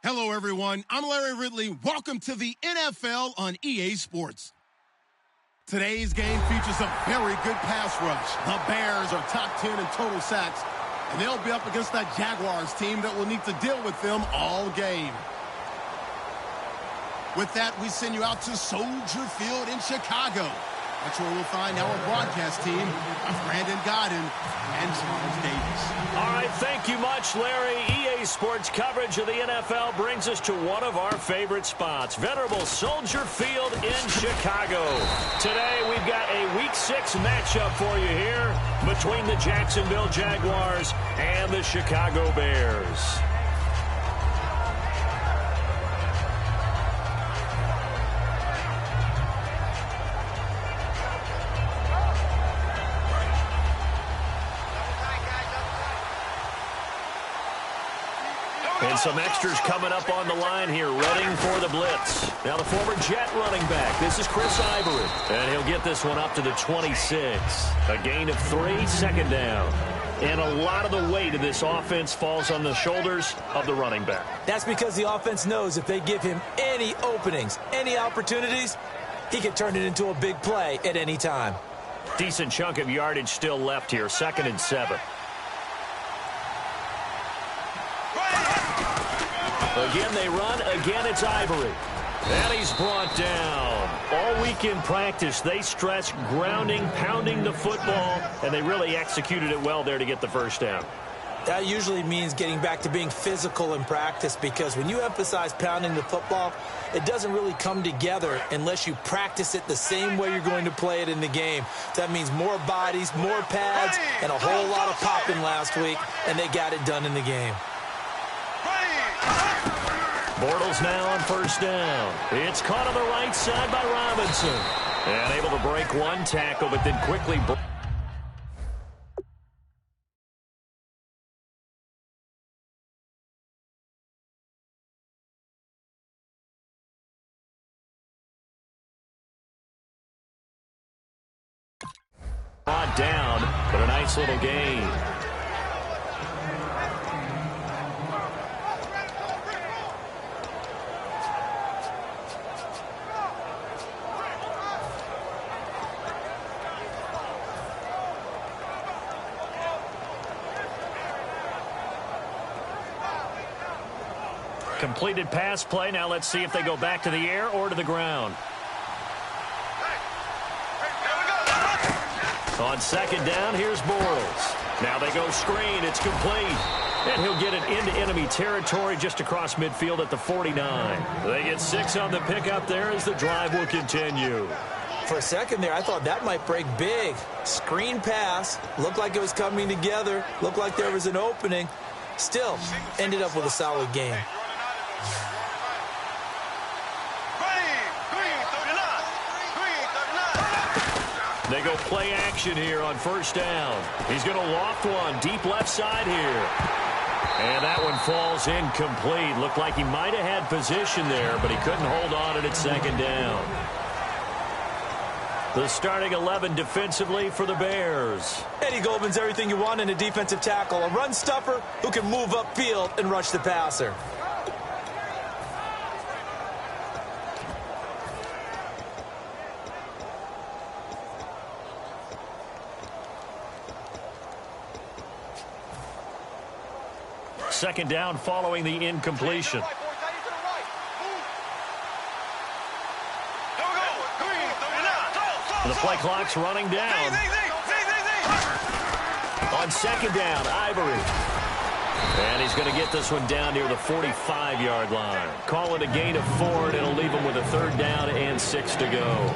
Hello, everyone. I'm Larry Ridley. Welcome to the NFL on EA Sports. Today's game features a very good pass rush. The Bears are top 10 in total sacks, and they'll be up against that Jaguars team that will need to deal with them all game. With that, we send you out to Soldier Field in Chicago. That's where we'll find our broadcast team of Brandon Godden and Charles Davis. All right, thank you much, Larry. EA Sports coverage of the NFL brings us to one of our favorite spots, venerable Soldier Field in Chicago. Today, we've got a Week 6 matchup for you here between the Jacksonville Jaguars and the Chicago Bears. And some extras coming up on the line here, readying for the blitz. Now the former Jet running back. This is Chris Ivory. And he'll get this one up to the 26. A gain of 3, second down. And a lot of the weight of this offense falls on the shoulders of the running back. That's because the offense knows if they give him any openings, any opportunities, he can turn it into a big play at any time. Decent chunk of yardage still left here, 2nd and 7. Again, they run. Again, it's Ivory. And he's brought down. All week in practice, they stress grounding, pounding the football, and they really executed it well there to get the first down. That usually means getting back to being physical in practice, because when you emphasize pounding the football, it doesn't really come together unless you practice it the same way you're going to play it in the game. That means more bodies, more pads, and a whole lot of popping last week, and they got it done in the game. Bortles now on first down. It's caught on the right side by Robinson. And able to break one tackle, but then quickly brought down, but a nice little gain. Completed pass play. Now let's see if they go back to the air or to the ground. On second down, here's Bortles. Now they go screen. It's complete. And he'll get it into enemy territory just across midfield at the 49. They get 6 on the pickup there as the drive will continue. For a second there, I thought that might break big. Screen pass. Looked like it was coming together. Looked like there was an opening. Still, ended up with a solid game. They go play action here on first down. He's going to loft one deep left side here. And that one falls incomplete. Looked like he might have had position there, but he couldn't hold on it at second down. The starting 11 defensively for the Bears. Eddie Goldman's everything you want in a defensive tackle. A run stuffer who can move upfield and rush the passer. Second down following the incompletion. The play clock's running down. On second down, Ivory. And he's going to get this one down near the 45-yard line. Call it a gain of 4, and it'll leave him with a 3rd down and 6 to go.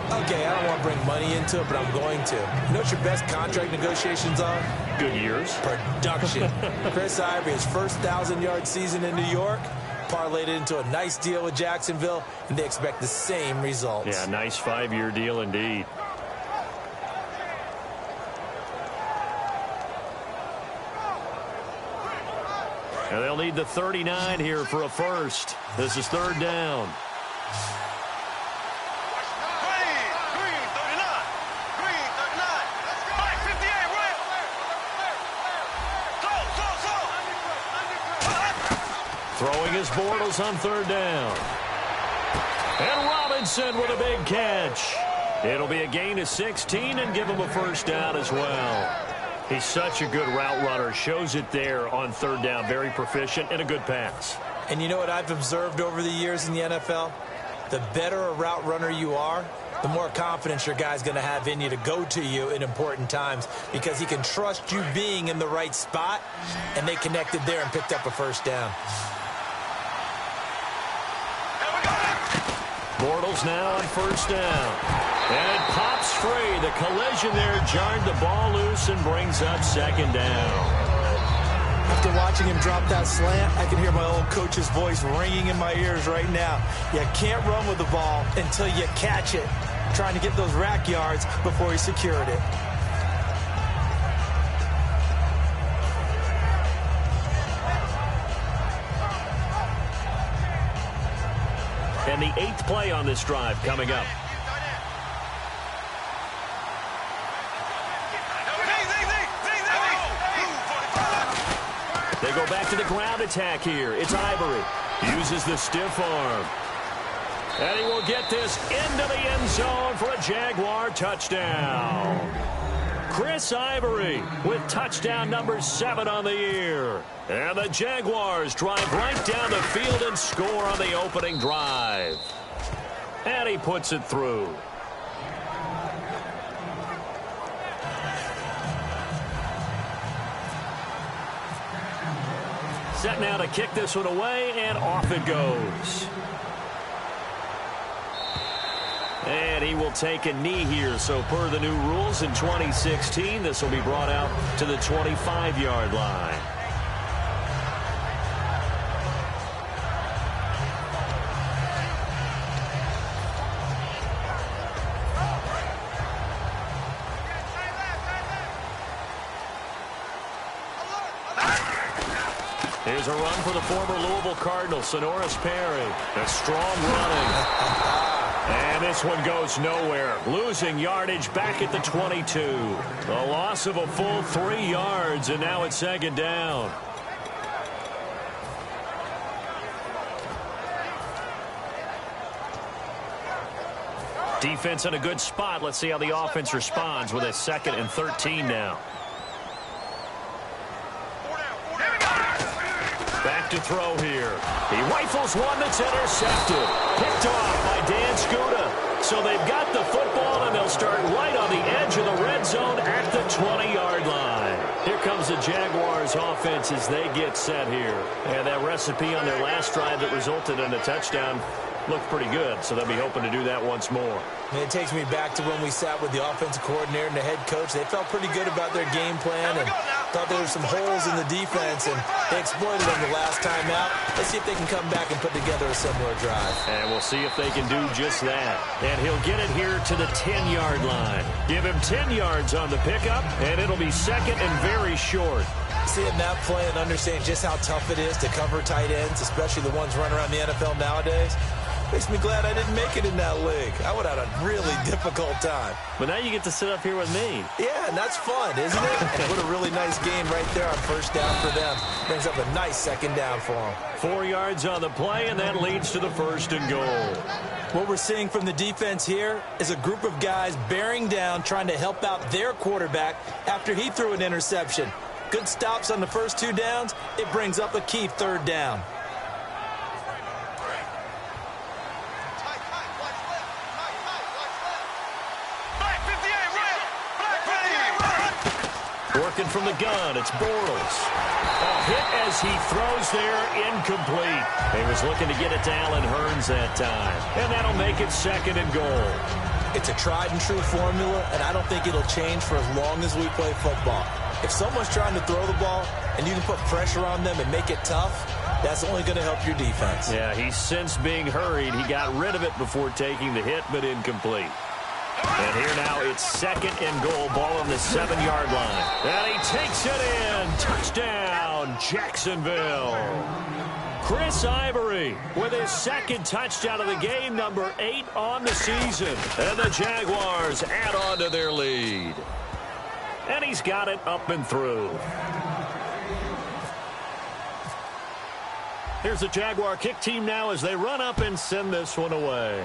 Okay, I don't want to bring money into it, but I'm going to. You know what your best contract negotiations are? Good years. Production. Chris Ivory, his first 1,000-yard season in New York, parlayed it into a nice deal with Jacksonville, and they expect the same results. Yeah, nice 5-year deal indeed. And they'll need the 39 here for a first. This is 3rd down. Throwing his Bortles on third down. And Robinson with a big catch. It'll be a gain of 16 and give him a first down as well. He's such a good route runner. Shows it there on third down. Very proficient and a good pass. And you know what I've observed over the years in the NFL? The better a route runner you are, the more confidence your guy's going to have in you to go to you in important times because he can trust you being in the right spot, and they connected there and picked up a first down. Bortles now on first down. And it pops free. The collision there jarred the ball loose and brings up second down. After watching him drop that slant, I can hear my old coach's voice ringing in my ears right now. You can't run with the ball until you catch it. Trying to get those rack yards before he secured it. And the 8th play on this drive coming up. They go back to the ground attack here. It's Ivory. Uses the stiff arm. And he will get this into the end zone for a Jaguar touchdown. Chris Ivory with touchdown number 7 on the year. And the Jaguars drive right down the field and score on the opening drive. And he puts it through. Set now to kick this one away, and off it goes. And he will take a knee here. So per the new rules in 2016, this will be brought out to the 25-yard line. Here's a run for the former Louisville Cardinal, Sonoris Perry. A strong running. And this one goes nowhere. Losing yardage back at the 22. A loss of a full 3 yards, and now it's second down. Defense in a good spot. Let's see how the offense responds with a 2nd and 13 now. Back to throw here. He rifles one that's intercepted. Picked off by Dan Skuta. So they've got the football, and they'll start right on the edge of the red zone at the 20-yard line. Here comes the Jaguars offense as they get set here. And that recipe on their last drive that resulted in a touchdown looked pretty good, so they'll be hoping to do that once more. And it takes me back to when we sat with the offensive coordinator and the head coach. They felt pretty good about their game plan and thought there were some holes in the defense, and they exploited them the last time out. Let's see if they can come back and put together a similar drive. And we'll see if they can do just that. And he'll get it here to the 10-yard line. Give him 10 yards on the pickup, and it'll be second and very short. Seeing that play and understanding just how tough it is to cover tight ends, especially the ones running around the NFL nowadays, makes me glad I didn't make it in that league. I would have had a really difficult time. But now you get to sit up here with me. Yeah, and that's fun, isn't it? And what a really nice game right there on first down for them. Brings up a nice second down for them. 4 yards on the play, and that leads to the 1st and goal. What we're seeing from the defense here is a group of guys bearing down, trying to help out their quarterback after he threw an interception. Good stops on the first 2 downs. It brings up a key 3rd down. Working from the gun, it's Bortles. A hit as he throws there, incomplete. He was looking to get it to Allen Hurns that time. And that'll make it 2nd and goal. It's a tried-and-true formula, and I don't think it'll change for as long as we play football. If someone's trying to throw the ball and you can put pressure on them and make it tough, that's only going to help your defense. Yeah, he's since being hurried. He got rid of it before taking the hit, but incomplete. And here now it's 2nd and goal, ball on the 7-yard line. And he takes it in. Touchdown, Jacksonville. Chris Ivory with his 2nd touchdown of the game, number 8 on the season. And the Jaguars add on to their lead. And he's got it up and through. Here's the Jaguar kick team now as they run up and send this one away.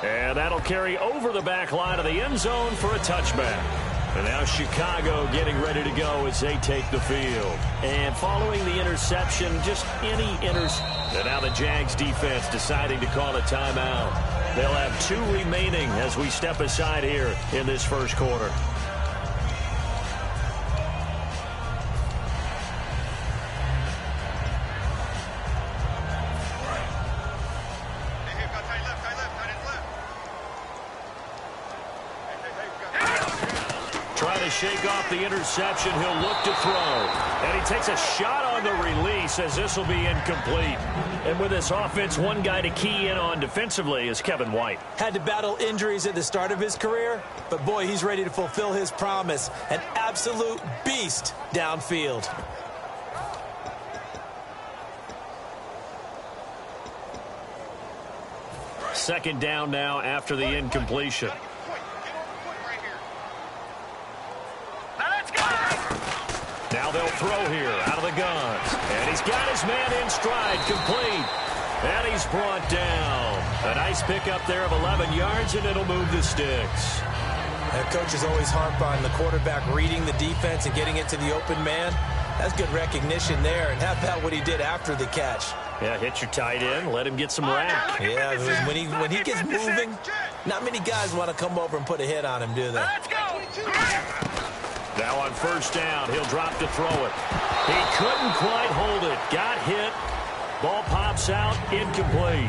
And that'll carry over the back line of the end zone for a touchback. And now Chicago getting ready to go as they take the field. And following the interception, just any and now the Jags defense deciding to call a timeout. They'll have 2 remaining as we step aside here in this first quarter. Shake off the interception. He'll look to throw. And he takes a shot on the release as this will be incomplete. And with this offense, one guy to key in on defensively is Kevin White. Had to battle injuries at the start of his career, but boy, he's ready to fulfill his promise. An absolute beast downfield. Second down now after the incompletion. Now they'll throw here out of the guns. And he's got his man in stride, complete. And he's brought down. A nice pickup there of 11 yards, and it'll move the sticks. That coach is always harp on the quarterback reading the defense and getting it to the open man. That's good recognition there. And how about what he did after the catch? Yeah, hit your tight end, let him get some rack. Yeah, when he gets moving, not many guys want to come over and put a hit on him, do they? Let's go. Now on first down, he'll drop to throw it. He couldn't quite hold it. Got hit. Ball pops out, incomplete.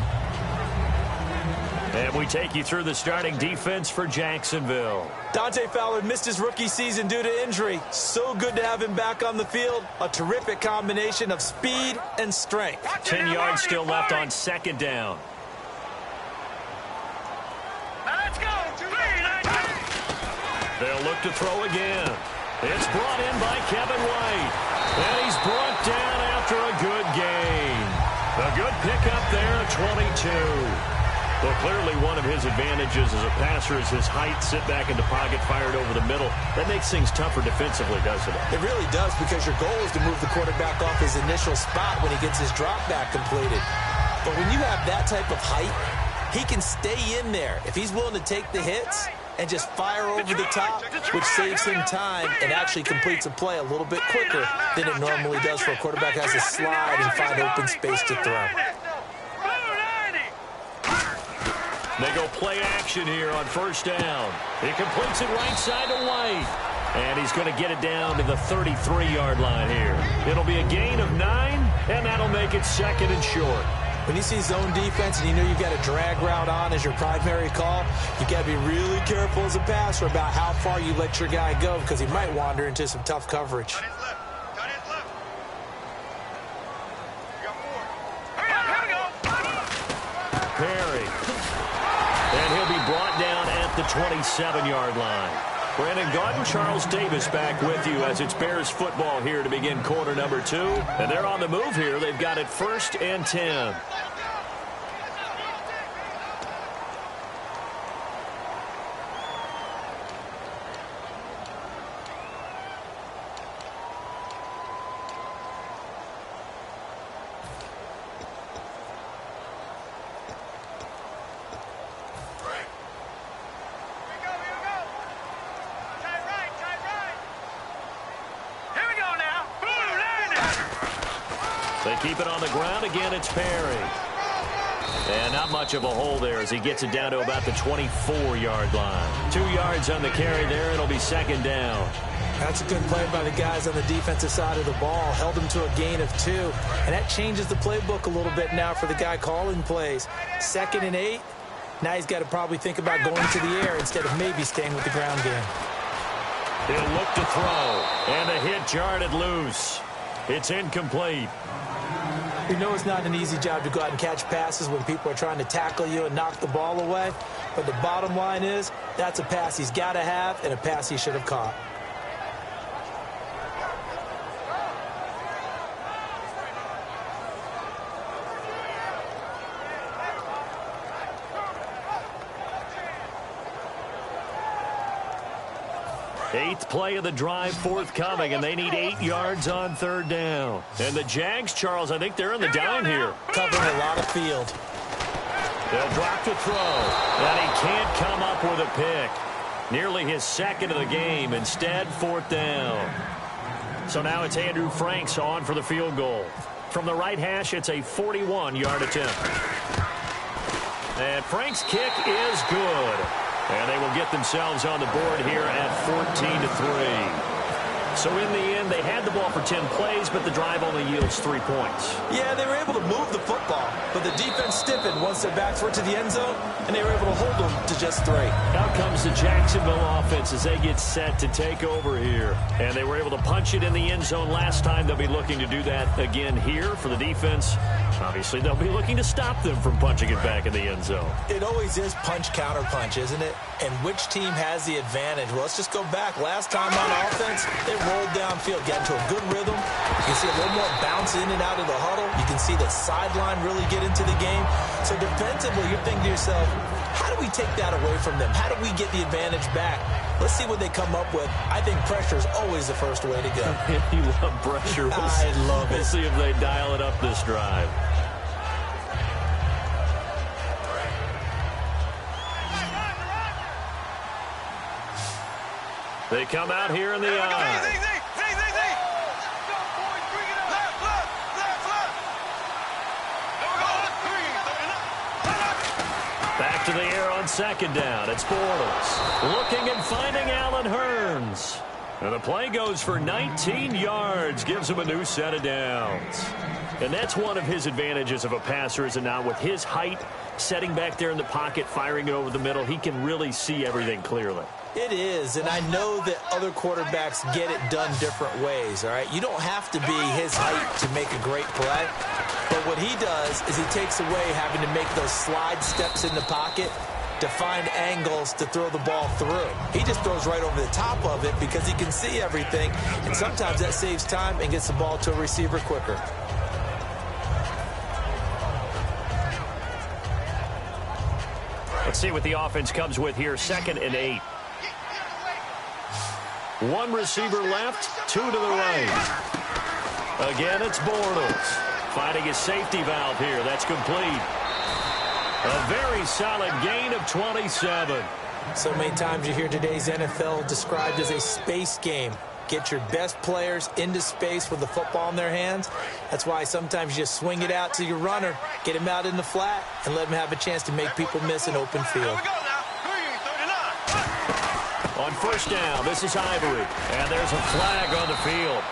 And we take you through the starting defense for Jacksonville. Dante Fowler missed his rookie season due to injury. So good to have him back on the field. A terrific combination of speed and strength. 10 yards still left on second down. Let's go. They'll look to throw again. It's brought in by Kevin White. And he's brought down after a good gain. A good pickup there, 22. Well, clearly one of his advantages as a passer is his height. Sit back in the pocket, fired over the middle. That makes things tougher defensively, doesn't it? It really does, because your goal is to move the quarterback off his initial spot when he gets his drop back completed. But when you have that type of height, he can stay in there. If he's willing to take the hits and just fire over the top, which saves him time and actually completes a play a little bit quicker than it normally does for a quarterback who has to slide and find open space to throw. They go play action here on first down. He completes it right side to White. And he's going to get it down to the 33-yard line here. It'll be a gain of 9, and that'll make it second and short. When you see zone defense and you know you've got a drag route on as your primary call, you got to be really careful as a passer about how far you let your guy go, because he might wander into some tough coverage. Perry. And he'll be brought down at the 27-yard line. Brandon Gaudin, Charles Davis back with you as it's Bears football here to begin quarter number 2. And they're on the move here. They've got it 1st and 10. They keep it on the ground again. It's Perry. And not much of a hole there as he gets it down to about the 24-yard line. 2 yards on the carry there. It'll be second down. That's a good play by the guys on the defensive side of the ball. Held him to a gain of 2. And that changes the playbook a little bit now for the guy calling plays. 2nd and 8. Now he's got to probably think about going to the air instead of maybe staying with the ground game. He'll look to throw. And the hit jarred it loose. It's incomplete. We know it's not an easy job to go out and catch passes when people are trying to tackle you and knock the ball away. But the bottom line is, that's a pass he's got to have and a pass he should have caught. Eighth play of the drive forthcoming, and they need 8 yards on third down. And the Jags, Charles, I think they're in the dime here. Covering a lot of field. They'll drop to throw, and he can't come up with a pick. Nearly his second of the game. Instead, fourth down. So now it's Andrew Franks on for the field goal. From the right hash, it's a 41-yard attempt. And Frank's kick is good. And they will get themselves on the board here at 14-3. So in the end, they had the ball for 10 plays, but the drive only yields 3 points. Yeah, they were able to move the football, but the defense stiffened once their backs were to the end zone, and they were able to hold them to just 3. Out comes the Jacksonville offense as they get set to take over here. And they were able to punch it in the end zone last time. They'll be looking to do that again here for the defense. Obviously, they'll be looking to stop them from punching it back in the end zone. It always is punch-counter-punch, isn't it? And which team has the advantage? Well, let's just go back. Last time on offense, they rolled downfield, got into a good rhythm. You can see a little more bounce in and out of the huddle. You can see the sideline really get into the game. So defensively, you're thinking to yourself, how do we take that away from them? How do we get the advantage back? Let's see what they come up with. I think pressure is always the first way to go. You love pressure. I love it. We'll see if they dial it up this drive. They come out here in the eye. Back to the air on second down. It's Bortles. Looking and finding Allen Hurns. And the play goes for 19 yards. Gives him a new set of downs. And that's one of his advantages of a passer, is it not? With his height, setting back there in the pocket, firing it over the middle, he can really see everything clearly. It is, and I know that other quarterbacks get it done different ways, all right? You don't have to be his height to make a great play, but what he does is he takes away having to make those slide steps in the pocket to find angles to throw the ball through. He just throws right over the top of it because he can see everything, and sometimes that saves time and gets the ball to a receiver quicker. Let's see what the offense comes with here. 2nd and 8. One receiver left, 2 to the right. Again, it's Bortles. Finding his safety valve here. That's complete. A very solid gain of 27. So many times you hear today's NFL described as a space game. Get your best players into space with the football in their hands. That's why sometimes you just swing it out to your runner, get him out in the flat, and let him have a chance to make people miss an open field. On first down, this is Ivory. And there's a flag on the field.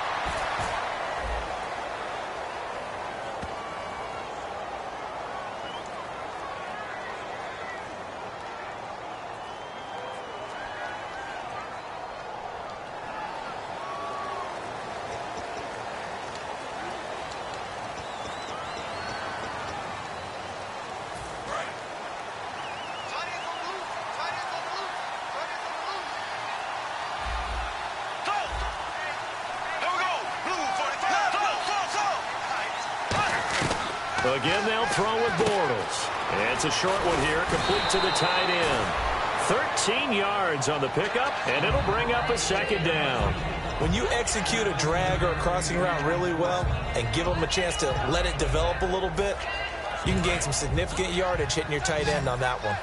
Again, they'll throw with Bortles. And it's a short one here, complete to the tight end. 13 yards on the pickup, and it'll bring up a second down. When you execute a drag or a crossing route really well and give them a chance to let it develop a little bit, you can gain some significant yardage hitting your tight end on that one.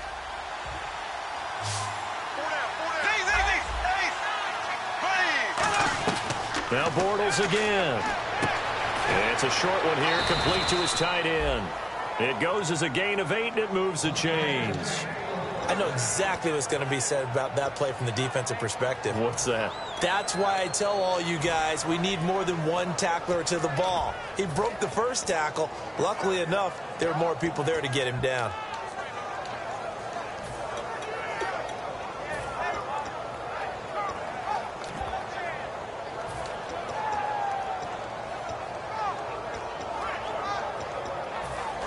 Now Bortles again. And it's a short one here, complete to his tight end. It goes as a gain of 8, and it moves the chains. I know exactly what's going to be said about that play from the defensive perspective. What's that? That's why I tell all you guys we need more than one tackler to the ball. He broke the first tackle. Luckily enough, there were more people there to get him down.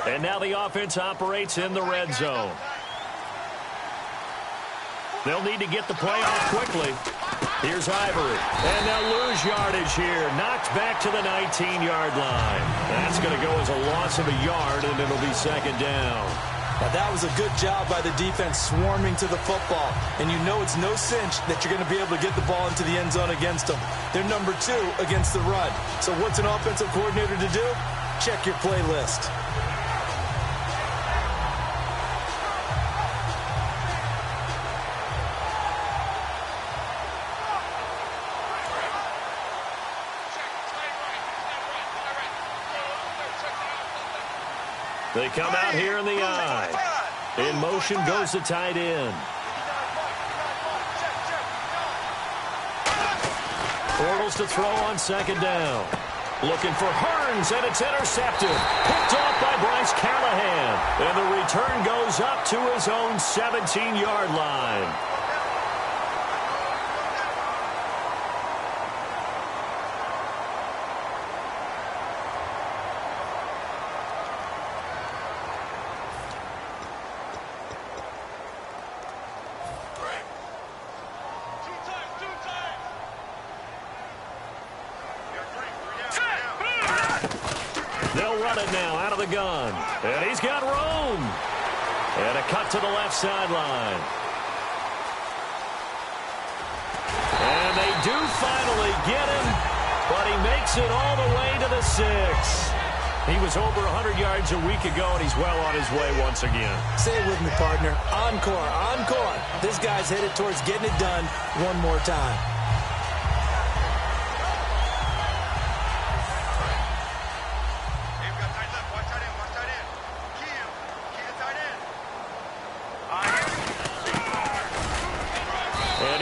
And now the offense operates in the red zone. They'll need to get the play off quickly. Here's Ivory. And they'll lose yardage here. Knocked back to the 19-yard line. That's going to go as a loss of a yard, and it'll be second down. Now, that was a good job by the defense swarming to the football. And you know it's no cinch that you're going to be able to get the ball into the end zone against them. They're number 2 against the run. So what's an offensive coordinator to do? Check your playlist. They come out here in the eye. In motion goes the tight end. Bortles to throw on second down. Looking for Hearns, and it's intercepted. Picked off by Bryce Callahan. And the return goes up to his own 17-yard line. They'll run it now out of the gun. And he's got room. And a cut to the left sideline. And they do finally get him, but he makes it all the way to the 6. He was over 100 yards a week ago, and he's well on his way once again. Say it with me, partner. Encore, encore. This guy's headed towards getting it done one more time.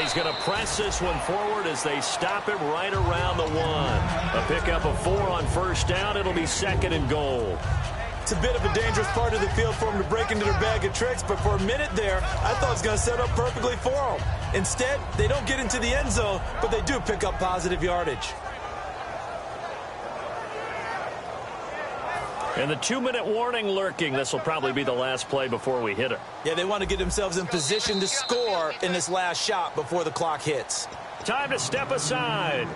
He's going to press this one forward as they stop him right around the 1. A pickup of 4 on first down. It'll be 2nd and goal. It's a bit of a dangerous part of the field for them to break into their bag of tricks, but for a minute there, I thought it was going to set up perfectly for them. Instead, they don't get into the end zone, but they do pick up positive yardage. And the 2-minute warning lurking. This will probably be the last play before we hit it. Yeah, they want to get themselves in position to score in this last shot before the clock hits. Time to step aside.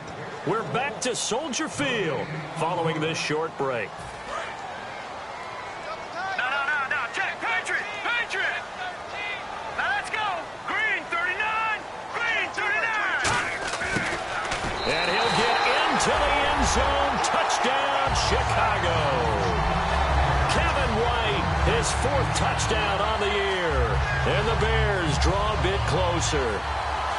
We're back to Soldier Field following this short break. No. Check. Patriot. Now let's go. Green 39. Green 39. And he'll get into the end zone. Touchdown, Chicago. His 4th touchdown on the year. And the Bears draw a bit closer.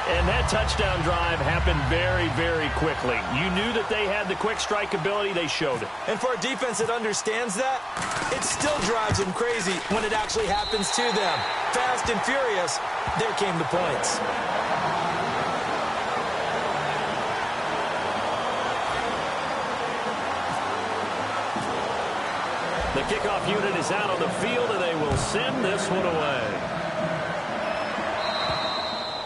And that touchdown drive happened very, very quickly. You knew that they had the quick strike ability. They showed it. And for a defense that understands that, it still drives them crazy when it actually happens to them. Fast and furious, there came the points. The kickoff unit is out on the field, and they will send this one away.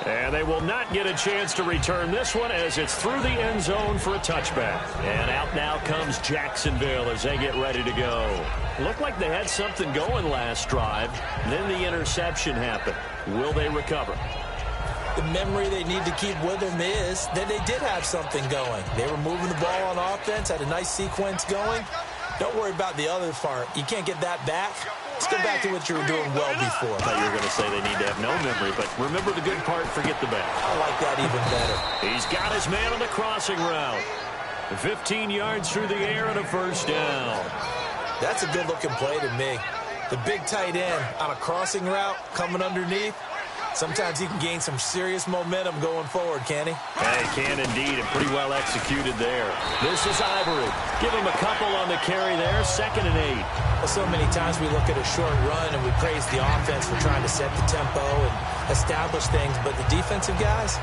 And they will not get a chance to return this one as it's through the end zone for a touchback. And out now comes Jacksonville as they get ready to go. Looked like they had something going last drive. Then the interception happened. Will they recover? The memory they need to keep with them is that they did have something going. They were moving the ball on offense, had a nice sequence going. Don't worry about the other part. You can't get that back. Let's go back to what you were doing well before. I thought you were going to say they need to have no memory, but remember the good part, forget the bad. I like that even better. He's got his man on the crossing route. 15 yards through the air and a first down. That's a good-looking play to me. The big tight end on a crossing route coming underneath. Sometimes he can gain some serious momentum going forward, can he? Yeah, he can indeed, and pretty well executed there. This is Ivory. Give him a couple on the carry there, 2nd and 8. Well, so many times we look at a short run and we praise the offense for trying to set the tempo and establish things, but the defensive guys,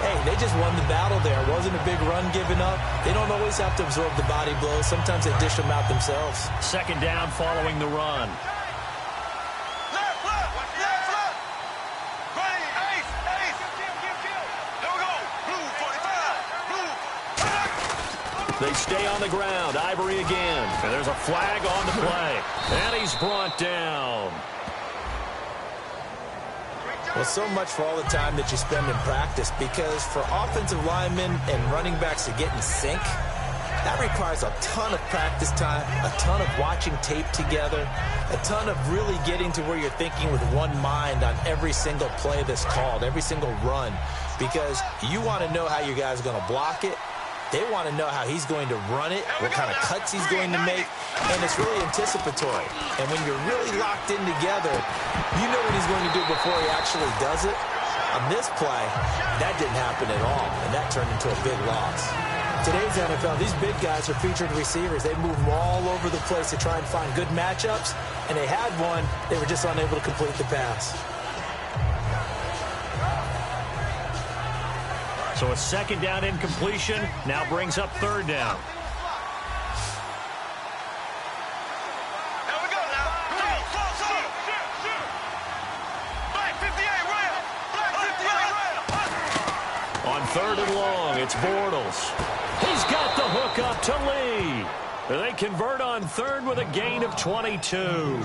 hey, they just won the battle there. It wasn't a big run given up. They don't always have to absorb the body blows. Sometimes they dish them out themselves. 2nd down following the run. They stay on the ground. Ivory again. And there's a flag on the play. And he's brought down. Well, so much for all the time that you spend in practice, because for offensive linemen and running backs to get in sync, That requires a ton of practice time, a ton of watching tape together, a ton of really getting to where you're thinking with one mind on every single play that's called, every single run, because you want to know how you guys are going to block it. They want to know how he's going to run it, what kind of cuts he's going to make, and it's really anticipatory. And when you're really locked in together, you know what he's going to do before he actually does it. On this play, that didn't happen at all, and that turned into a big loss. Today's NFL, these big guys are featured receivers. They move them all over the place to try and find good matchups, and they had one. They were just unable to complete the pass. So a second down incompletion now brings up third down. Here we go now. Black 58, right. Black 58, right. On third and long, it's Bortles. He's got the hook up to Lee. They convert on third with a gain of 22.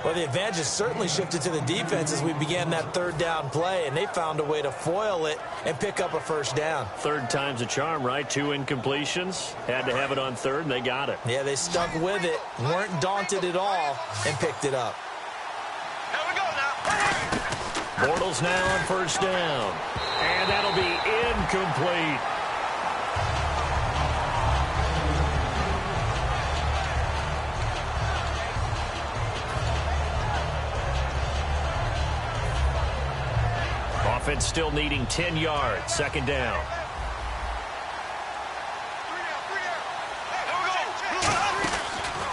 Well, the advantage has certainly shifted to the defense as we began that third down play, and they found a way to foil it and pick up a first down. Third time's a charm, right? 2 incompletions. Had to have it on third, and they got it. Yeah, they stuck with it, weren't daunted at all, and picked it up. Here we go now. Bortles now on first down. And that'll be incomplete. Offense still needing 10 yards. Second down.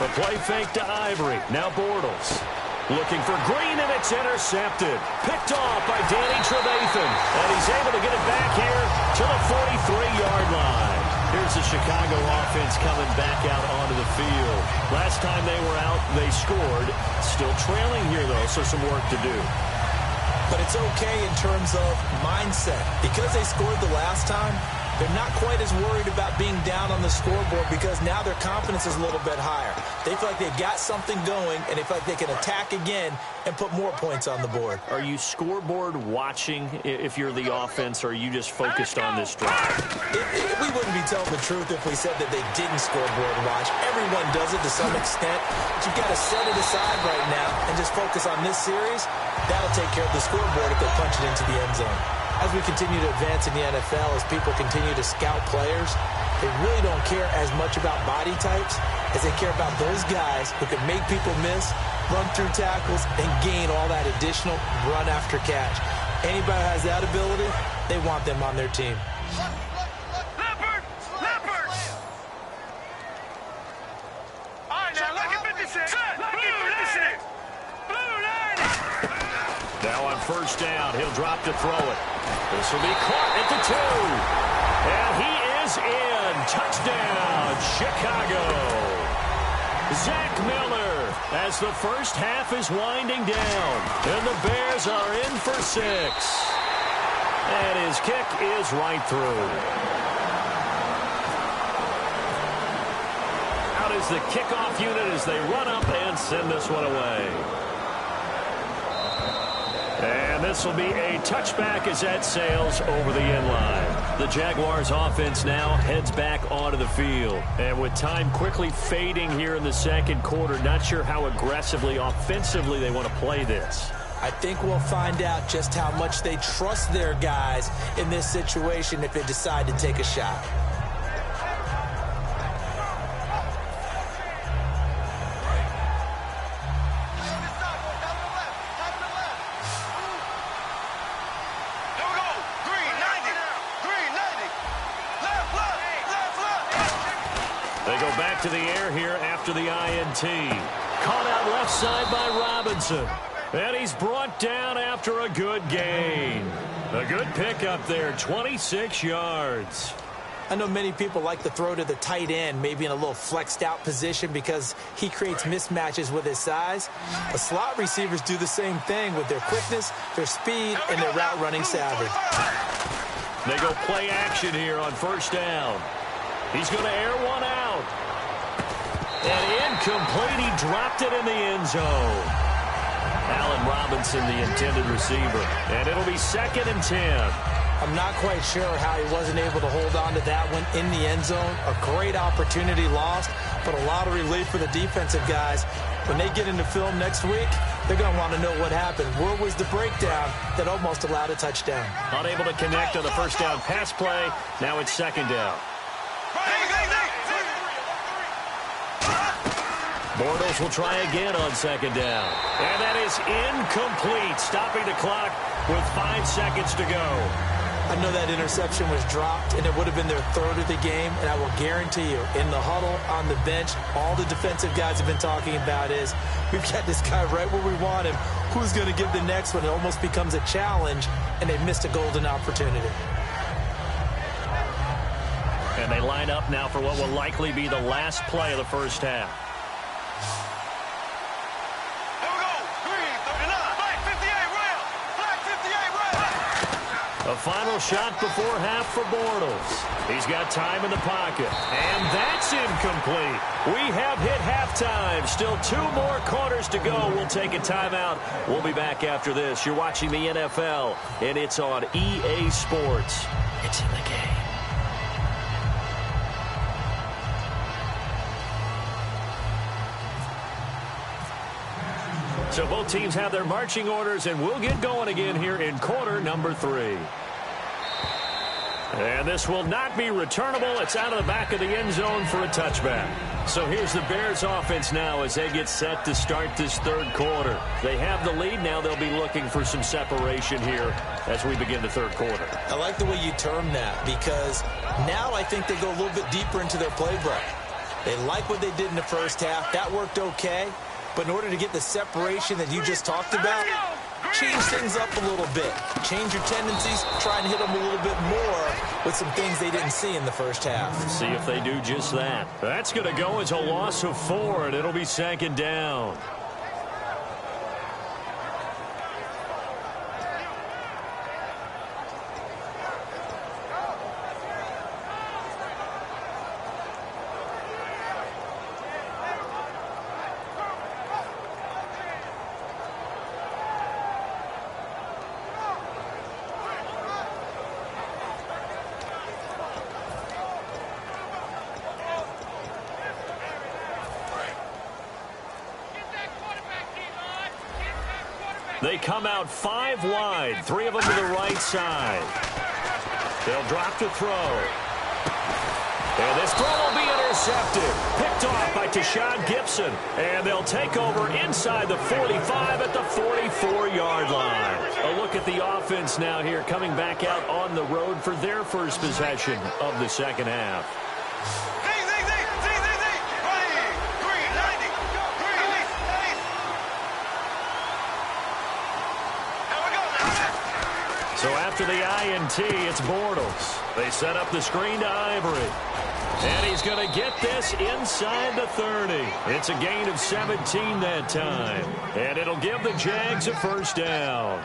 A play fake to Ivory. Now Bortles. Looking for Green, and it's intercepted. Picked off by Danny Trevathan. And he's able to get it back here to the 43-yard line. Here's the Chicago offense coming back out onto the field. Last time they were out, they scored. Still trailing here, though, so some work to do. But it's okay in terms of mindset. Because they scored the last time, they're not quite as worried about being down on the scoreboard because now their confidence is a little bit higher. They feel like they've got something going, and they feel like they can attack again and put more points on the board. Are you scoreboard watching if you're the offense, or are you just focused on this drive? We wouldn't be telling the truth if we said that they didn't scoreboard watch. Everyone does it to some extent. But you've got to set it aside right now and just focus on this series. That'll take care of the scoreboard if they punch it into the end zone. As we continue to advance in the NFL, as people continue to scout players, they really don't care as much about body types as they care about those guys who can make people miss, run through tackles, and gain all that additional run after catch. Anybody who has that ability, they want them on their team. Leopard! Leopard! All right, now, look at 56. Blue 96. Blue 90. Now on first down, he'll drop to throw it. This will be caught at the 2. And he is in. Touchdown, Chicago. Zach Miller as the first half is winding down. And the Bears are in for 6. And his kick is right through. Out is the kickoff unit as they run up and send this one away. And this will be a touchback as that sails over the end line. The Jaguars offense now heads back onto the field. And with time quickly fading here in the second quarter, not sure how aggressively, offensively they want to play this. I think we'll find out just how much they trust their guys in this situation if they decide to take a shot. To the air here after the INT. Caught out left side by Robinson. And he's brought down after a good gain. A good pickup there, 26 yards. I know many people like to throw to the tight end, maybe in a little flexed out position because he creates mismatches with his size. But slot receivers do the same thing with their quickness, their speed, and their route running savvy. They go play action here on first down. He's going to air one out. And incomplete. He dropped it in the end zone. Allen Robinson, the intended receiver. And it'll be 2nd and 10. I'm not quite sure how he wasn't able to hold on to that one in the end zone. A great opportunity lost, but a lot of relief for the defensive guys. When they get into film next week, they're going to want to know what happened. Where was the breakdown that almost allowed a touchdown? Unable to connect on the first down pass play. Now it's second down. Bortles will try again on second down. And that is incomplete, stopping the clock with 5 seconds to go. I know that interception was dropped, and it would have been their third of the game, and I will guarantee you, in the huddle, on the bench, all the defensive guys have been talking about is, we've got this guy right where we want him. Who's going to give the next one? It almost becomes a challenge, and they missed a golden opportunity. And they line up now for what will likely be the last play of the first half. A final shot before half for Bortles. He's got time in the pocket. And that's incomplete. We have hit halftime. Still 2 more quarters to go. We'll take a timeout. We'll be back after this. You're watching the NFL, and it's on EA Sports. It's in the game. So both teams have their marching orders, and we'll get going again here in quarter number 3. And this will not be returnable. It's out of the back of the end zone for a touchback. So here's the Bears offense now as they get set to start this third quarter. They have the lead. Now they'll be looking for some separation here as we begin the third quarter. I like the way you term that, because now I think they go a little bit deeper into their playbook. They like what they did in the first half. That worked okay. But in order to get the separation that you just talked about, change things up a little bit. Change your tendencies, try and hit them a little bit more with some things they didn't see in the first half. See if they do just that. That's going to go as a loss of 4, and it'll be second down. They come out 5 wide, 3 of them to the right side. They'll drop to throw. And this throw will be intercepted. Picked off by Tashawn Gibson. And they'll take over inside the 45 at the 44-yard line. A look at the offense now here, coming back out on the road for their first possession of the second half. So after the INT, it's Bortles. They set up the screen to Ivory. And he's going to get this inside the 30. It's a gain of 17 that time. And it'll give the Jags a first down.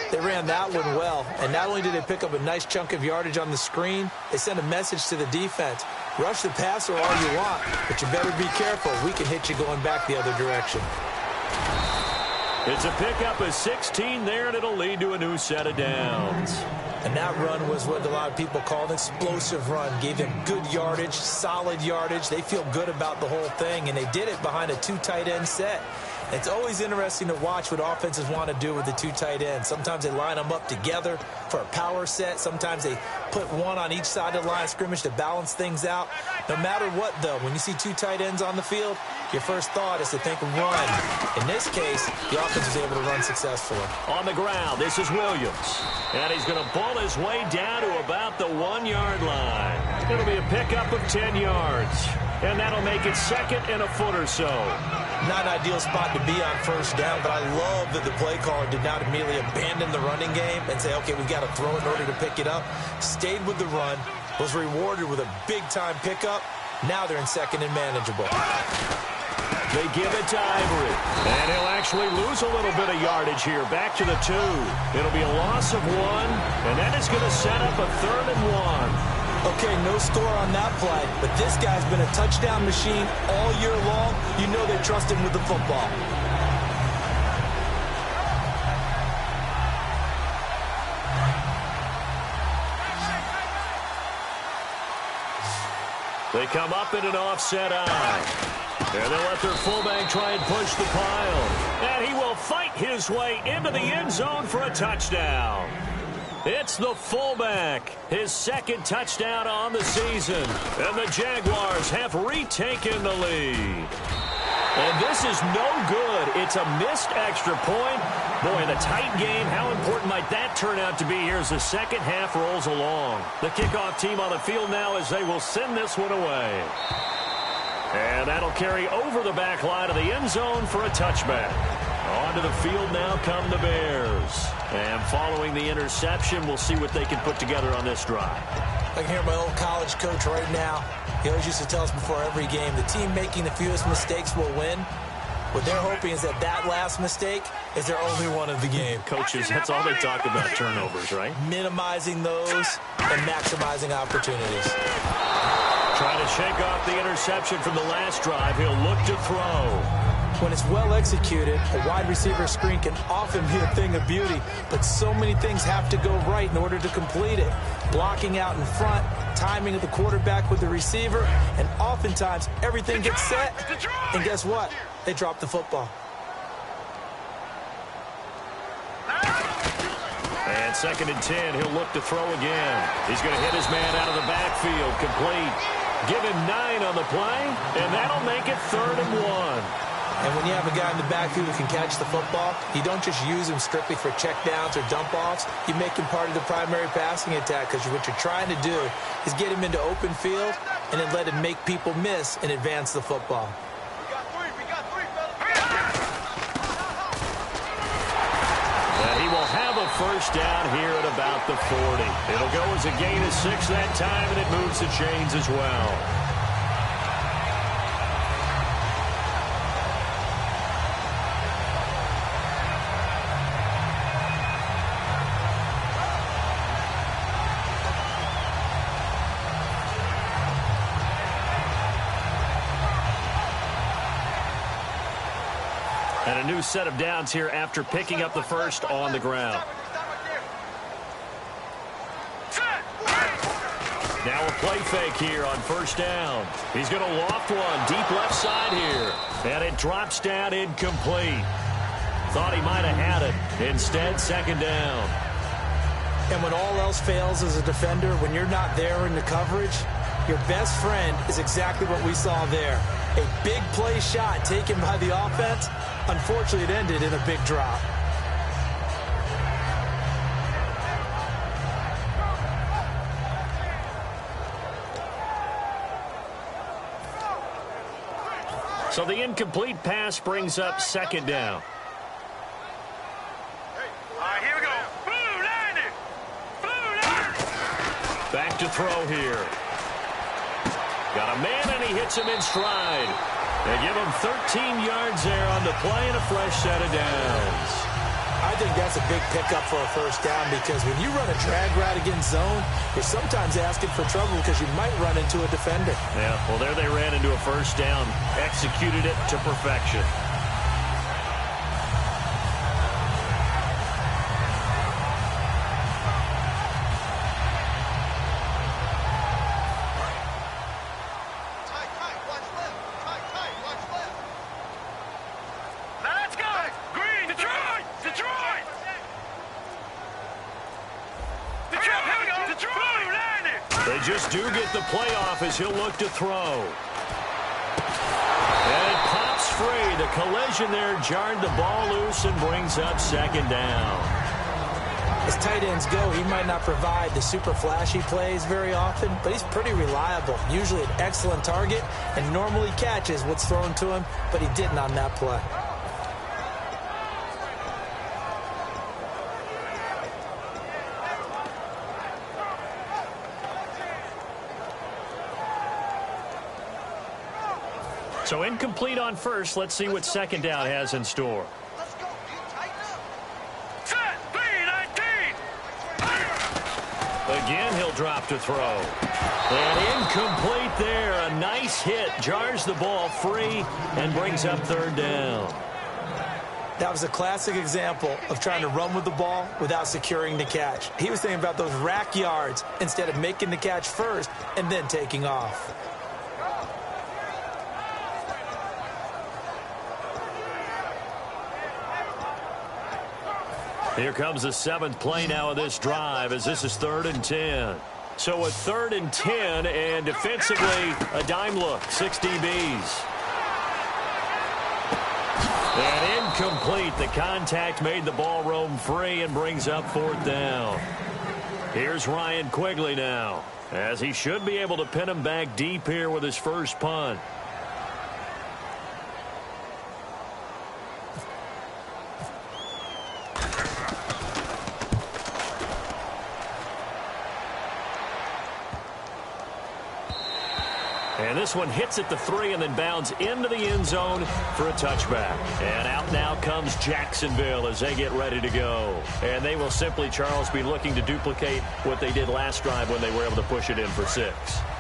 They ran that one well. And not only did they pick up a nice chunk of yardage on the screen, they sent a message to the defense. Rush the passer all you want, but you better be careful. We can hit you going back the other direction. It's a pickup of 16 there, and it'll lead to a new set of downs. And that run was what a lot of people call an explosive run. Gave them good yardage, solid yardage. They feel good about the whole thing, and they did it behind a 2 tight end set. It's always interesting to watch what offenses want to do with the 2 tight ends. Sometimes they line them up together for a power set. Sometimes they put one on each side of the line of scrimmage to balance things out. No matter what, though, when you see 2 tight ends on the field, your first thought is to think run. In this case, the offense was able to run successfully. On the ground, this is Williams. And he's going to bull his way down to about the 1-yard line. It'll be a pickup of 10 yards. And that'll make it second and a foot or so. Not an ideal spot to be on first down, but I love that the play caller did not immediately abandon the running game and say, okay, we've got to throw it in order to pick it up. Stayed with the run, was rewarded with a big-time pickup. Now they're in second and manageable. They give it to Ivory. And he'll actually lose a little bit of yardage here. Back to the 2. It'll be a loss of 1. And that is going to set up a 3rd and 1. Okay, no score on that play, but this guy's been a touchdown machine all year long. You know they trust him with the football. They come up in an offset eye. And they'll let their fullback try and push the pile. And he will fight his way into the end zone for a touchdown. It's the fullback, his second touchdown on the season. And the Jaguars have retaken the lead. And this is no good. It's a missed extra point. Boy, in a tight game, how important might that turn out to be here as the second half rolls along? The kickoff team on the field now as they will send this one away. And that'll carry over the back line of the end zone for a touchback. Onto the field now come the Bears. And following the interception, we'll see what they can put together on this drive. I can hear my old college coach right now. He always used to tell us before every game, the team making the fewest mistakes will win. What they're hoping is that that last mistake is their only one of the game. Coaches, that's all they talk about, turnovers, right? Minimizing those and maximizing opportunities. Trying to shake off the interception from the last drive. He'll look to throw. When it's well executed, a wide receiver screen can often be a thing of beauty, but so many things have to go right in order to complete it. Blocking out in front, timing of the quarterback with the receiver, and oftentimes everything gets set, and guess what? They drop the football. And 2nd and 10, he'll look to throw again. He's going to hit his man out of the backfield, complete. Give him 9 on the play, and that'll make it 3rd and 1. And when you have a guy in the backfield who can catch the football, you don't just use him strictly for checkdowns or dump-offs. You make him part of the primary passing attack because what you're trying to do is get him into open field and then let him make people miss and advance the football. And he will have a first down here at about the 40. It'll go as a gain of 6 that time, and it moves the chains as well. And a new set of downs here after picking up the first on the ground. Now a play fake here on first down. He's going to loft one deep left side here. And it drops down incomplete. Thought he might have had it. Instead, 2nd down. And when all else fails as a defender, when you're not there in the coverage, your best friend is exactly what we saw there. A big play shot taken by the offense. Unfortunately, it ended in a big drop. So the incomplete pass brings up 2nd down. All right, here we go. Blue line. Back to throw here. Got a man, and he hits him in stride. They give him 13 yards there on the play and a fresh set of downs. I think that's a big pickup for a first down because when you run a drag route against zone, you're sometimes asking for trouble because you might run into a defender. Yeah, well, there they ran into a first down, executed it to perfection. Just do get the playoff as he'll look to throw. And it pops free. The collision there jarred the ball loose and brings up 2nd down. As tight ends go, he might not provide the super flashy plays very often, but he's pretty reliable. Usually an excellent target and normally catches what's thrown to him, but he didn't on that play. So incomplete on first. Let's see what 2nd down has in store. Let's go. Set. 3-19. Again, he'll drop to throw. And incomplete there. A nice hit. Jars the ball free and brings up 3rd down. That was a classic example of trying to run with the ball without securing the catch. He was thinking about those rack yards instead of making the catch first and then taking off. Here comes the 7th play now of this drive as this is 3rd and 10. So a 3rd and 10, and defensively a dime look, 6 DBs. And incomplete. The contact made the ball roam free and brings up 4th down. Here's Ryan Quigley now, as he should be able to pin him back deep here with his first punt. And this one hits at the 3 and then bounds into the end zone for a touchback. And out now comes Jacksonville as they get ready to go. And they will simply, Charles, be looking to duplicate what they did last drive when they were able to push it in for 6.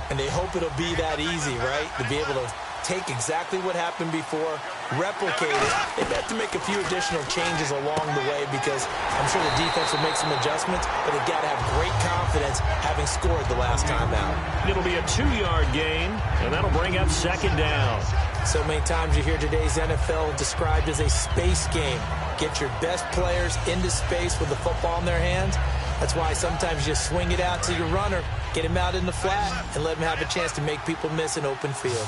And they hope it'll be that easy, right? To be able to take exactly what happened before, replicate it. They've got to make a few additional changes along the way because I'm sure the defense will make some adjustments, but they've got to have great confidence having scored the last time out. It'll be a 2-yard gain, and that'll bring up 2nd down. So many times you hear today's NFL described as a space game. Get your best players into space with the football in their hands. That's why sometimes you swing it out to your runner, get him out in the flat, and let him have a chance to make people miss an open field.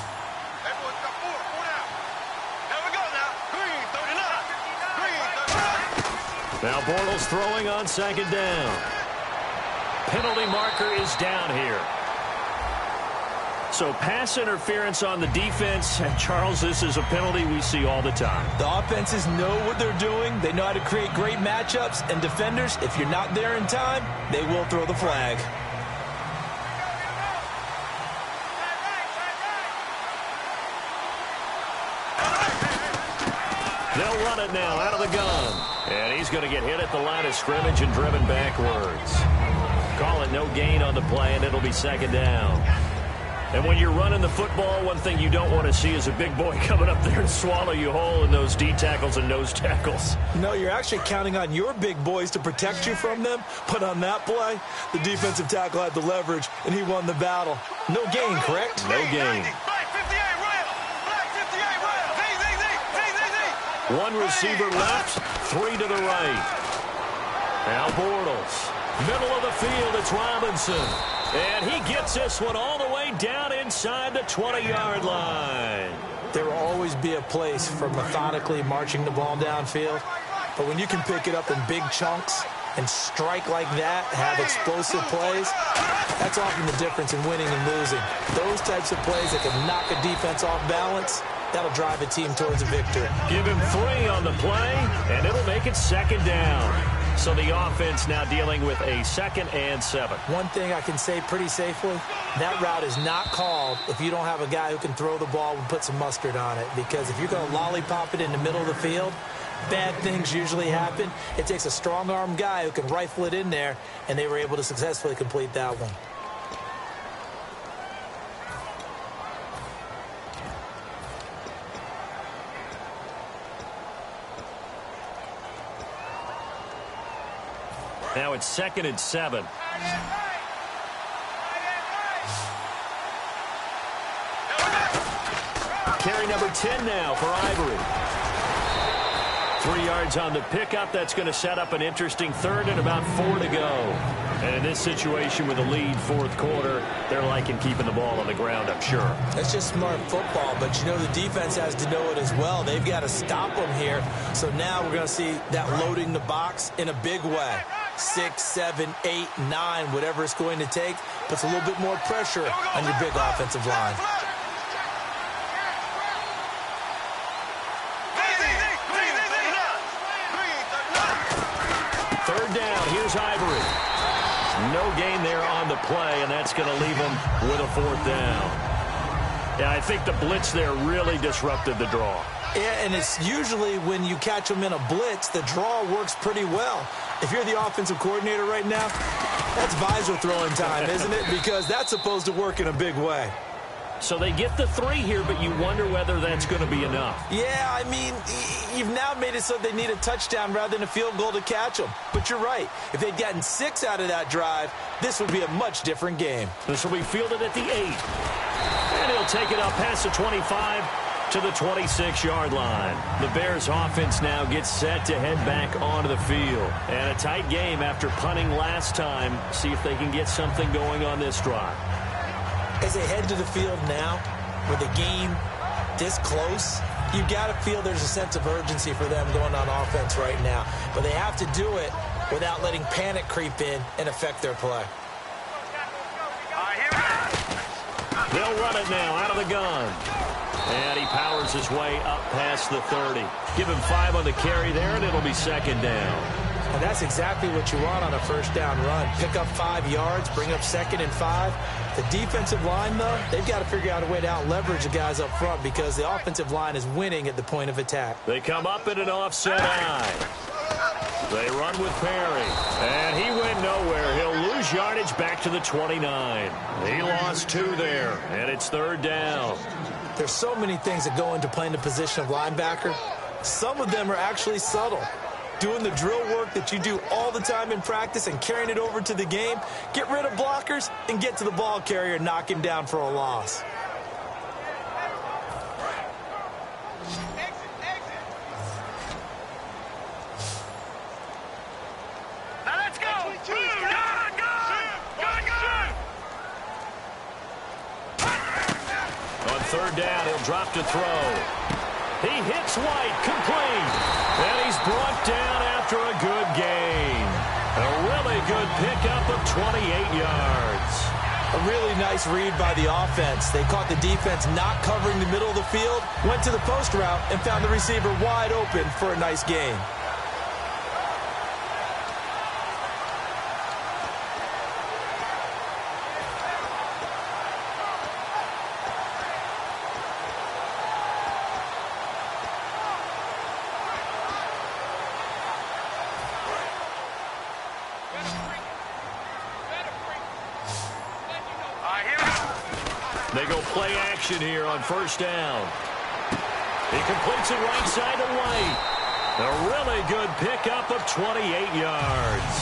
Now Bortles throwing on 2nd down. Penalty marker is down here. So pass interference on the defense. And Charles, this is a penalty we see all the time. The offenses know what they're doing. They know how to create great matchups. And defenders, if you're not there in time, they will throw the flag. They'll run it now out of the gun. And he's going to get hit at the line of scrimmage and driven backwards. Call it no gain on the play, and it'll be 2nd down. And when you're running the football, one thing you don't want to see is a big boy coming up there and swallow you whole in those D tackles and nose tackles. No, you're actually counting on your big boys to protect you from them. But on that play, the defensive tackle had the leverage, and he won the battle. No gain, correct? No gain. One receiver left, 3 to the right. Now Bortles. Middle of the field, it's Robinson. And he gets this one all the way down inside the 20-yard line. There will always be a place for methodically marching the ball downfield. But when you can pick it up in big chunks and strike like that, have explosive plays, that's often the difference in winning and losing. Those types of plays that can knock a defense off balance, that'll drive a team towards a victory. Give him 3 on the play, and it'll make it 2nd down. So the offense now dealing with a 2nd and 7. One thing I can say pretty safely, that route is not called if you don't have a guy who can throw the ball and put some mustard on it. Because if you're going to lollipop it in the middle of the field, bad things usually happen. It takes a strong-arm guy who can rifle it in there, and they were able to successfully complete that one. Now it's 2nd and 7. Carry number 10 now for Ivory. 3 yards on the pickup. That's going to set up an interesting 3rd and about 4 to go. And in this situation with a lead 4th quarter, they're liking keeping the ball on the ground, I'm sure. That's just smart football, but you know the defense has to know it as well. They've got to stop them here. So now we're going to see that loading the box in a big way. 6, 7, 8, 9, whatever it's going to take, puts a little bit more pressure on your big offensive line. Third down, here's Ivory. No gain there on the play, and that's going to leave them with a 4th down. Yeah, I think the blitz there really disrupted the draw. Yeah, and it's usually when you catch them in a blitz, the draw works pretty well. If you're the offensive coordinator right now, that's visor throwing time, isn't it? Because that's supposed to work in a big way. So they get the 3 here, but you wonder whether that's going to be enough. Yeah, I mean, you've now made it so they need a touchdown rather than a field goal to catch them. But you're right. If they'd gotten 6 out of that drive, this would be a much different game. This will be fielded at the 8. And he'll take it up past the 25 to the 26-yard line. The Bears offense now gets set to head back onto the field. And a tight game after punting last time. See if they can get something going on this drive. As they head to the field now, with the game this close, you've got to feel there's a sense of urgency for them going on offense right now. But they have to do it without letting panic creep in and affect their play. They'll run it now out of the gun. And he powers his way up past the 30. Give him 5 on the carry there, and it'll be second down. And that's exactly what you want on a first down run. Pick up 5 yards, bring up 2nd and 5. The defensive line, though, they've got to figure out a way to out-leverage the guys up front because the offensive line is winning at the point of attack. They come up in an offset eye. They run with Perry. And he went nowhere. He'll lose yardage back to the 29. He lost 2 there, and it's 3rd down. There's so many things that go into playing the position of linebacker. Some of them are actually subtle. Doing the drill work that you do all the time in practice and carrying it over to the game. Get rid of blockers and get to the ball carrier and knock him down for a loss. Now let's go. On 3rd down, he'll drop to throw. He hits White, complete. And he's brought down after a good gain. A really good pickup of 28 yards. A really nice read by the offense. They caught the defense not covering the middle of the field, went to the post route, and found the receiver wide open for a nice gain. They go play action here on 1st down. He completes it right side to White. A really good pickup of 28 yards.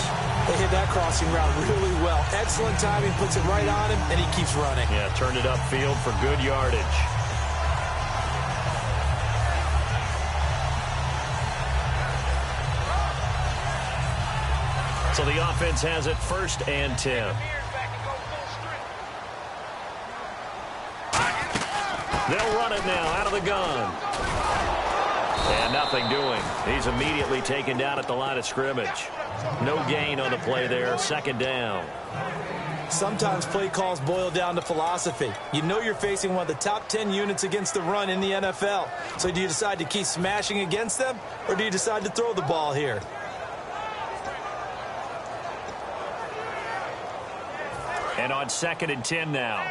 They hit that crossing route really well. Excellent timing, puts it right on him, and he keeps running. Yeah, turned it upfield for good yardage. So the offense has it 1st and 10. They'll run it now out of the gun. And nothing doing. He's immediately taken down at the line of scrimmage. No gain on the play there. 2nd down. Sometimes play calls boil down to philosophy. You know you're facing one of the top 10 units against the run in the NFL. So do you decide to keep smashing against them, or do you decide to throw the ball here? And on 2nd and 10 now.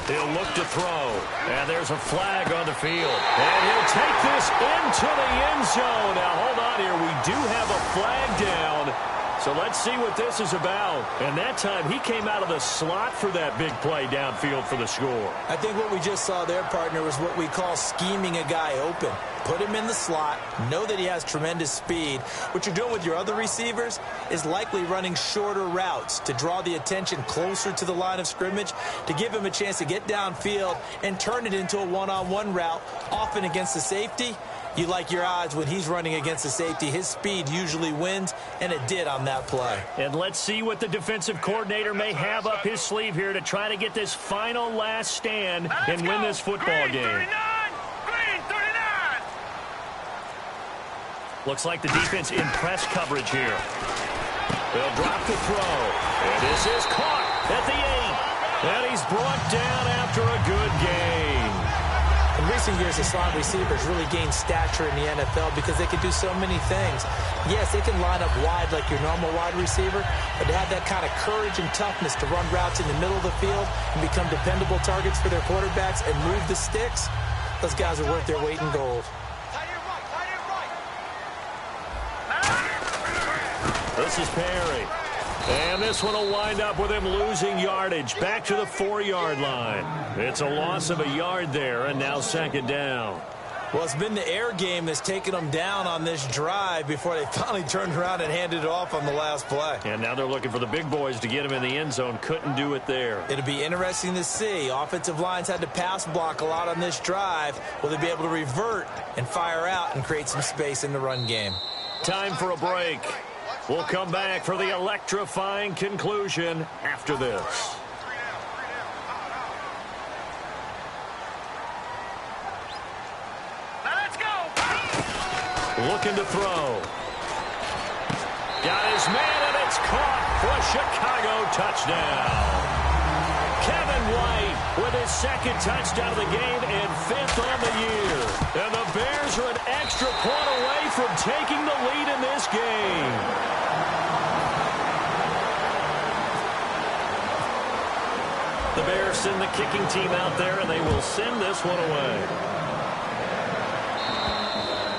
He'll look to throw. And there's a flag on the field. And he'll take this into the end zone. Now, hold on here. We do have a flag down. So let's see what this is about. And that time, he came out of the slot for that big play downfield for the score. I think what we just saw there, partner, was what we call scheming a guy open. Put him in the slot, know that he has tremendous speed. What you're doing with your other receivers is likely running shorter routes to draw the attention closer to the line of scrimmage, to give him a chance to get downfield and turn it into a one-on-one route, often against the safety. You like your odds when he's running against the safety. His speed usually wins, and it did on that play. And let's see what the defensive coordinator may have up his sleeve here to try to get this final last stand and win this football game. Looks like the defense in press coverage here. They'll drop the throw. And this is caught at the 8. And he's brought down after a good gain. In recent years, the slot receivers really gained stature in the NFL because they can do so many things. Yes, they can line up wide like your normal wide receiver, but to have that kind of courage and toughness to run routes in the middle of the field and become dependable targets for their quarterbacks and move the sticks, those guys are worth their weight in gold. This is Perry. And this one will wind up with him losing yardage back to the 4-yard line. It's a loss of a yard there, and now 2nd down. Well, it's been the air game that's taken them down on this drive before they finally turned around and handed it off on the last play. And now they're looking for the big boys to get him in the end zone. Couldn't do it there. It'll be interesting to see. Offensive lines had to pass block a lot on this drive. Will they be able to revert and fire out and create some space in the run game? Time for a break. We'll come back for the electrifying conclusion after this. Looking to throw. Got his man, and it's caught for a Chicago touchdown. Kevin White with his second touchdown of the game and 5th on the year. And the Bears are an extra point away from taking the lead in this game. The Bears send the kicking team out there, and they will send this one away.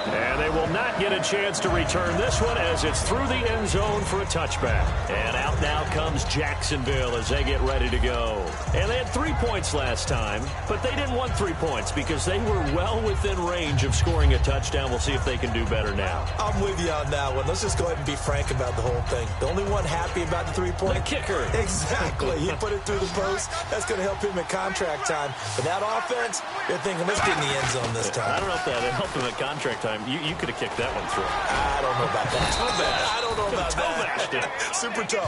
And they will not get a chance to return this one as it's through the end zone for a touchback. And out now comes Jacksonville as they get ready to go. And they had 3 points last time, but they didn't want 3 points because they were well within range of scoring a touchdown. We'll see if they can do better now. I'm with you on that one. Let's just go ahead and be frank about the whole thing. The only one happy about the 3-point? The kicker. Exactly. He put it through the post. That's going to help him at contract time. But that offense, you're thinking, let's get in the end zone this time. I don't know if that helped him at contract time. You could have kicked that one through. I don't know about that. I don't know about that. Super toe.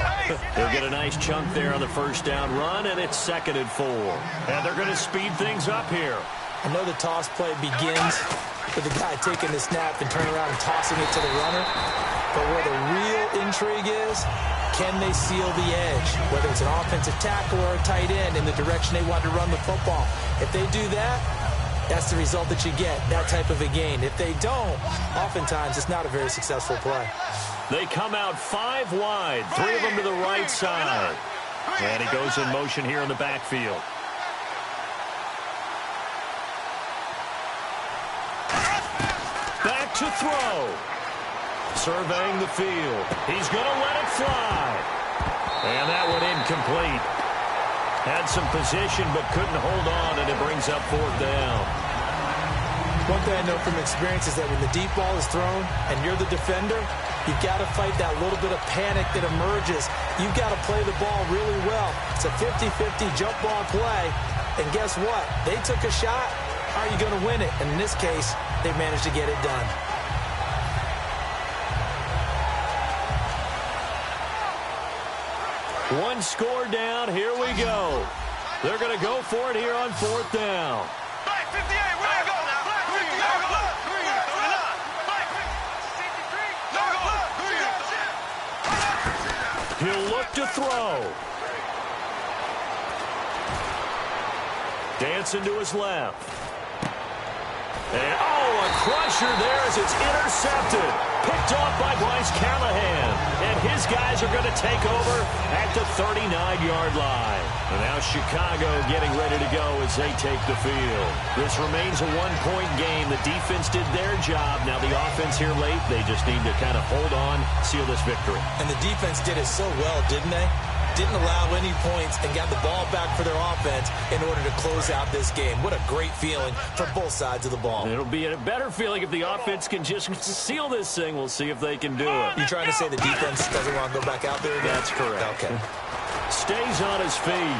They'll get a nice chunk there on the first down run, and it's 2nd and 4. And they're going to speed things up here. I know the toss play begins with the guy taking the snap and turning around and tossing it to the runner. But where the real intrigue is, can they seal the edge? Whether it's an offensive tackle or a tight end in the direction they want to run the football. If they do that, that's the result that you get, that type of a gain. If they don't, oftentimes it's not a very successful play. They come out 5 wide, 3 of them to the right side. And he goes in motion here in the backfield. Back to throw. Surveying the field. He's going to let it fly. And that one incomplete. Had some position but couldn't hold on, and it brings up 4th down. One thing I know from experience is that when the deep ball is thrown and you're the defender, you've got to fight that little bit of panic that emerges. You've got to play the ball really well. It's a 50-50 jump ball play, and guess what? They took a shot. How are you going to win it? And in this case, they managed to get it done. One score down. Here we go. They're going to go for it here on 4th down. Black 58, where they go? Black 58, He'll look to throw. Dancing to his left. And, a crusher there as it's intercepted. Picked off by Bryce Callahan. And his guys are going to take over at the 39-yard line. And now Chicago getting ready to go as they take the field. This remains a 1-point game. The defense did their job. Now the offense here late, they just need to kind of hold on, seal this victory. And the defense did it so well, didn't they? Didn't allow any points and got the ball back for their offense in order to close out this game. What a great feeling for both sides of the ball. It'll be a better feeling if the offense can just seal this thing. We'll see if they can do it. You trying to say the defense doesn't want to go back out there again? That's correct. Okay. Stays on his feet.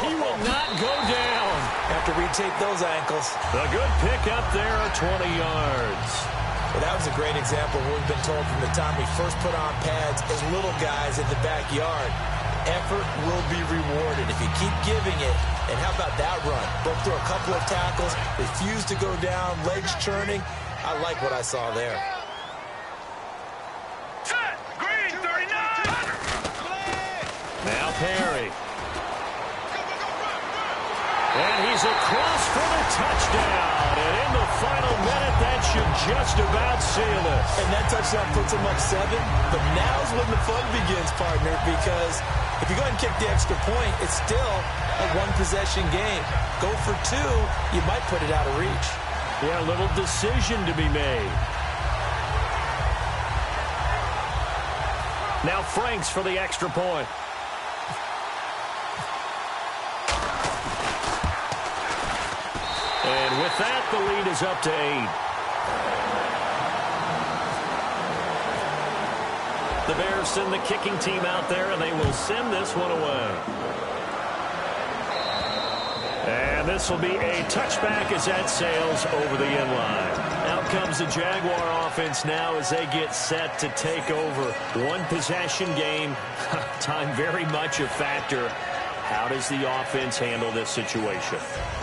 He will not go down. Have to retake those ankles. A good pick up there at 20 yards. Well, that was a great example of what we've been told from the time we first put on pads as little guys in the backyard. Effort will be rewarded if you keep giving it. And how about that run? Broke through a couple of tackles, refused to go down, legs churning. I like what I saw there. Green 39. Now Perry. And he's across for the touchdown. And in the final minute, that should just about seal it. And that touchdown puts him up 7. But now's when the fun begins, partner, because if you go ahead and kick the extra point, it's still a one-possession game. Go for 2, you might put it out of reach. Yeah, a little decision to be made. Now Franks for the extra point. And with that, the lead is up to 8. The Bears send the kicking team out there, and they will send this one away. And this will be a touchback as that sails over the end line. Out comes the Jaguar offense now as they get set to take over. One possession game. Time very much a factor. How does the offense handle this situation?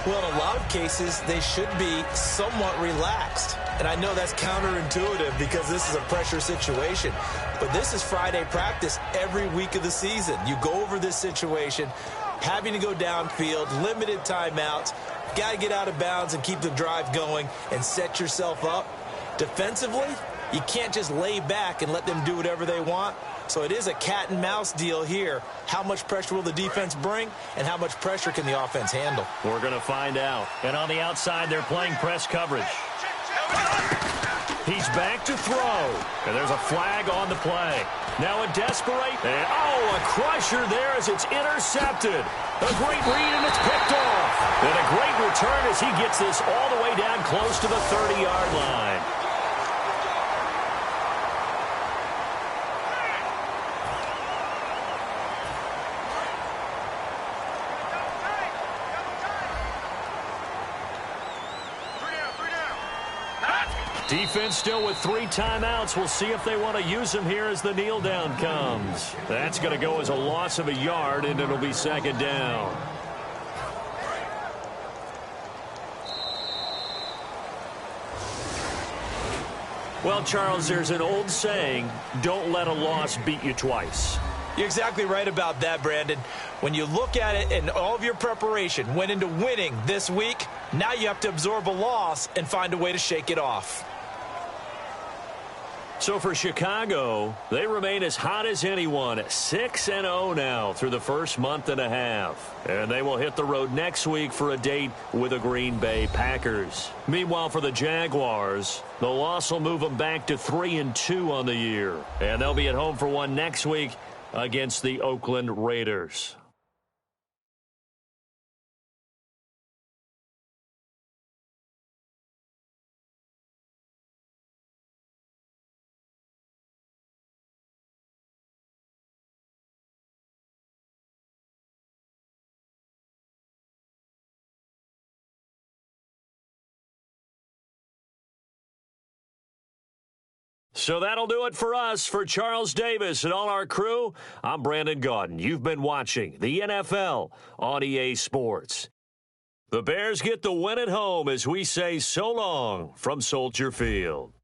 Well, in a lot of cases, they should be somewhat relaxed. And I know that's counterintuitive because this is a pressure situation. But this is Friday practice every week of the season. You go over this situation, having to go downfield, limited timeouts, got to get out of bounds and keep the drive going and set yourself up. Defensively, you can't just lay back and let them do whatever they want. So it is a cat and mouse deal here. How much pressure will the defense bring, and how much pressure can the offense handle? We're going to find out. And on the outside, they're playing press coverage. He's back to throw. And there's a flag on the play. Now a desperate. And, a crusher there as it's intercepted. A great read, and it's picked off. And a great return as he gets this all the way down close to the 30-yard line. Defense still with 3 timeouts. We'll see if they want to use them here as the kneel down comes. That's going to go as a loss of a yard, and it'll be second down. Well, Charles, there's an old saying, don't let a loss beat you twice. You're exactly right about that, Brandon. When you look at it and all of your preparation went into winning this week, now you have to absorb a loss and find a way to shake it off. So for Chicago, they remain as hot as anyone, 6-0 now through the first month and a half. And they will hit the road next week for a date with the Green Bay Packers. Meanwhile, for the Jaguars, the loss will move them back to 3-2 on the year. And they'll be at home for one next week against the Oakland Raiders. So that'll do it for us. For Charles Davis and all our crew, I'm Brandon Gaudin. You've been watching the NFL on EA Sports. The Bears get the win at home as we say so long from Soldier Field.